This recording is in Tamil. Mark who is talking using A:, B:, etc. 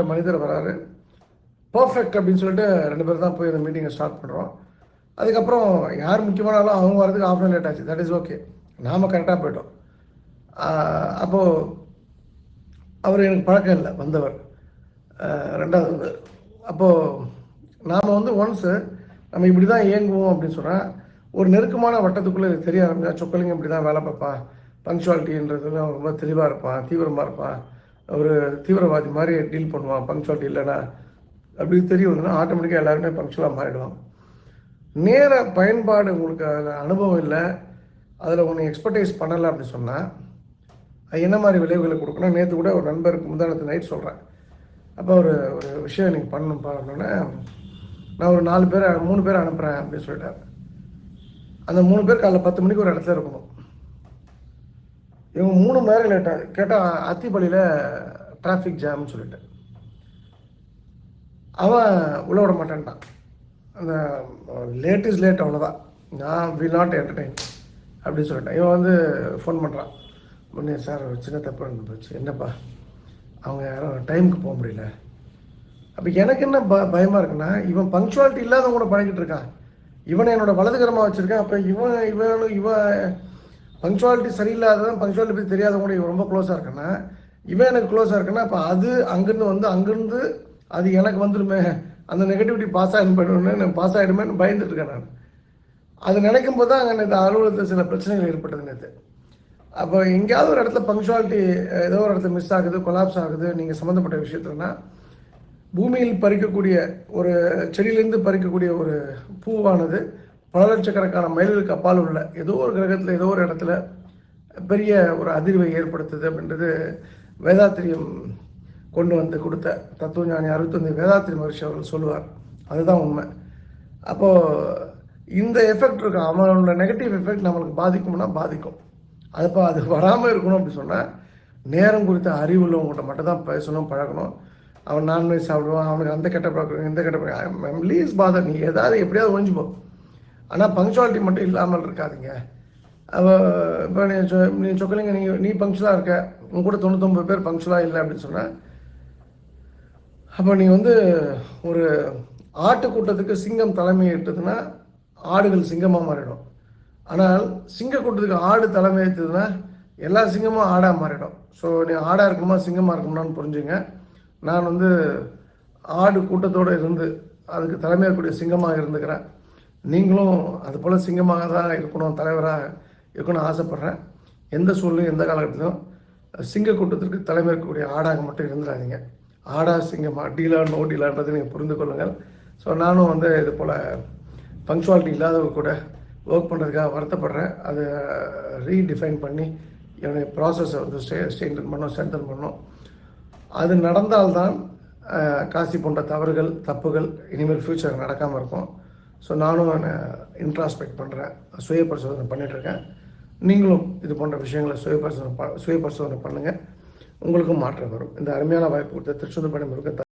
A: அப்படின்ற மனிதர் வராரு. பர்ஃபெக்ட் அப்படின்னு சொல்லிட்டு 2 பேர் தான் போய் அந்த மீட்டிங்கை ஸ்டார்ட் பண்ணுறோம். அதுக்கப்புறம் யார் முக்கியமான ஆளோ அவங்க வரதுக்கு ஹாஃப் அன் லேட் ஆச்சு. That is okay. நாம் கரெக்டாக போயிட்டோம். அப்போது அவர் எனக்கு பழக்கம் இல்லை வந்தவர். 2வது வந்தவர். அப்போது நாம் வந்து ஒன்ஸு நம்ம இப்படி தான் இயங்குவோம் அப்படின்னு சொன்னால் ஒரு நெருக்கமான வட்டத்துக்குள்ளே தெரிய ஆரம்பிச்சா சொக்கலிங்கம் இப்படி தான் வேலை பார்ப்பான், பங்க்சுவாலிட்டின்றதுல அவன் ரொம்ப தெளிவாக இருப்பான், தீவிரமாக இருப்பான், ஒரு தீவிரவாதி மாதிரி டீல் பண்ணுவான், பங்க்சுவாலிட்டி இல்லைன்னா அப்படி தெரிய வந்ததுன்னா ஆட்டோமேட்டிக்காக எல்லாருமே பங்க்சுவலாக மாறிடுவாங்க. நேர பயன்பாடு உங்களுக்கு அதில் அனுபவம் இல்லை, அதில் ஒன்று எக்ஸ்பர்டைஸ் பண்ணலை அப்படின்னு சொன்னால் அது என்ன மாதிரி விளைவுகளை கொடுக்கணும். நேற்று கூட ஒரு நண்பருக்கு முந்தானத்து நைட் சொல்கிறேன். அப்போ ஒரு விஷயம் நீங்கள் பண்ணணும் பாருன்னா நான் ஒரு 3 பேர் அனுப்புகிறேன் அப்படின்னு சொல்லிட்டார். அந்த 3 பேர் காலைல 10 மணிக்கு ஒரு இடத்துல இருக்கணும். இவங்க 3 மணி நேரம் லேட்டாக கேட்டால் அத்திப்பள்ளியில் டிராஃபிக் ஜாம்னு சொல்லிட்டு அவன் உள்ள விட மாட்டேன்ட்டான். அந்த லேட் இஸ் லேட், அவ்வளோதான், நான் வில் நாட் என்டர்டைன் அப்படின்னு சொல்லிட்டேன். இவன் வந்து ஃபோன் பண்ணுறான். முன்னே சார் ஒரு சின்ன தப்பு நடந்து போச்சு. என்னப்பா? அவங்க யாரும் டைமுக்கு போக முடியல. அப்போ எனக்கு என்ன பயமாக இருக்குன்னா, இவன் பங்க்சுவாலிட்டி இல்லாதவங்க கூட பழகிட்டு இருக்கான். இவனை என்னோட வலதுகரமாக வச்சுருக்கேன். அப்போ இவன் பங்க்சுவாலிட்டி சரியில்லாதவன், பங்க்சுவாலிட்டி பற்றி தெரியாதவங்க கூட இவன் ரொம்ப க்ளோஸாக இருக்கேன்னா, இவன் எனக்கு க்ளோஸாக இருக்குன்னா அப்போ அது அங்கேருந்து அது எனக்கு வந்துடுமே, அந்த நெகட்டிவிட்டி பாஸ் ஆகிடுமேன்னு பயந்துட்டு இருக்கேன் நான். அது நினைக்கும் போது தான் அங்கே இந்த அலுவலகத்தில் சில பிரச்சனைகள் ஏற்பட்டது நேற்று. அப்போ எங்கேயாவது ஒரு இடத்துல பங்க்சுவாலிட்டி ஏதோ ஒரு இடத்துல மிஸ் ஆகுது, கொலாப்ஸ் ஆகுது நீங்கள் சம்மந்தப்பட்ட விஷயத்துலனா, பூமியில் பறிக்கக்கூடிய ஒரு செடியிலேருந்து பறிக்கக்கூடிய ஒரு பூவானது பல லட்சக்கணக்கான மைல்களுக்கு அப்பால் உள்ள ஏதோ ஒரு கிரகத்தில் ஏதோ ஒரு இடத்துல பெரிய ஒரு அதிர்வை ஏற்படுத்துது அப்படின்றது வேதாத்திரியம் கொண்டு வந்து கொடுத்த தத்துவஞானி 65 வேதாத்திரி மகர்ஷி அவர்கள் சொல்லுவார். அதுதான் உண்மை. அப்போது இந்த எஃபெக்ட் இருக்கு, அவனோட நெகட்டிவ் எஃபெக்ட் நம்மளுக்கு பாதிக்கும்னா பாதிக்கும். அது வராமல் இருக்கணும் அப்படின்னு சொன்னால் நேரம் குறித்த அறிவு உள்ளவங்கள்ட்ட மட்டும் தான் பேசணும், பழகணும். அவன் நான்வெஜ் சாப்பிடுவான், அவனுக்கு அந்த கெட்ட பழக்கம் இந்த கெட்ட பழக்கம் ப்ளீஸ் பாதர், நீ ஏதாவது எப்படியாவது ஒழிஞ்சுப்போ. ஆனால் பங்க்சுவாலிட்டி மட்டும் இல்லாமல் இருக்காதிங்க. இப்போ நீ சொக்கலிங்க, நீ பங்க்சுவலாக இருக்க, உங்க கூட 99 பேர் பங்க்சுவலாக இல்லை அப்படின்னு சொன்னால், அப்போ நீ வந்து ஒரு ஆட்டு கூட்டத்துக்கு சிங்கம் தலைமை ஏற்றதுன்னா ஆடுகள் சிங்கமாக மாறிடும். ஆனால் சிங்க கூட்டத்துக்கு ஆடு தலைமை ஏற்றதுன்னா எல்லா சிங்கமும் ஆடாக மாறிடும். ஸோ நீ ஆடாக இருக்கணுமா சிங்கமாக இருக்கணும்னு புரிஞ்சுங்க. நான் வந்து ஆடு கூட்டத்தோடு இருந்து அதுக்கு தலைமையேற்கக்கூடிய சிங்கமாக இருந்துக்கிறேன். நீங்களும் அது போல் சிங்கமாக தான் இருக்கணும், தலைவராக இருக்கணும்னு ஆசைப்பட்றேன். எந்த சூழ்நிலையும் எந்த காலகட்டத்திலும் சிங்க கூட்டத்திற்கு தலைமையேற்கக்கூடிய ஆடாக மட்டும் இருந்துடாதீங்க. ஆடா சிங்கமா, டீலா நோ டீலான்றதை நீங்கள் புரிந்து கொள்ளுங்கள். ஸோ நானும் வந்து இது போல் பங்க்சுவாலிட்டி இல்லாதவங்க கூட ஒர்க் பண்ணுறதுக்காக வருத்தப்படுறேன். அதை ரீடிஃபைன் பண்ணி என்னுடைய ப்ராசஸை வந்து ஸ்ட்ரென்தன் பண்ணணும். அது நடந்தால்தான் காசி போன்ற தப்புகள் இனிமேல் ஃப்யூச்சர் நடக்காமல் இருக்கும். ஸோ நானும் இன்ட்ராஸ்பெக்ட் பண்ணுறேன், சுய பரிசோதனை பண்ணிகிட்ருக்கேன். நீங்களும் இது போன்ற விஷயங்களை சுய பரிசோதனை பண்ணுங்கள், உங்களுக்கும் மாற்றம் வரும். இந்த அருமையான வாய்ப்பு கொடுத்த திருச்செந்தூர்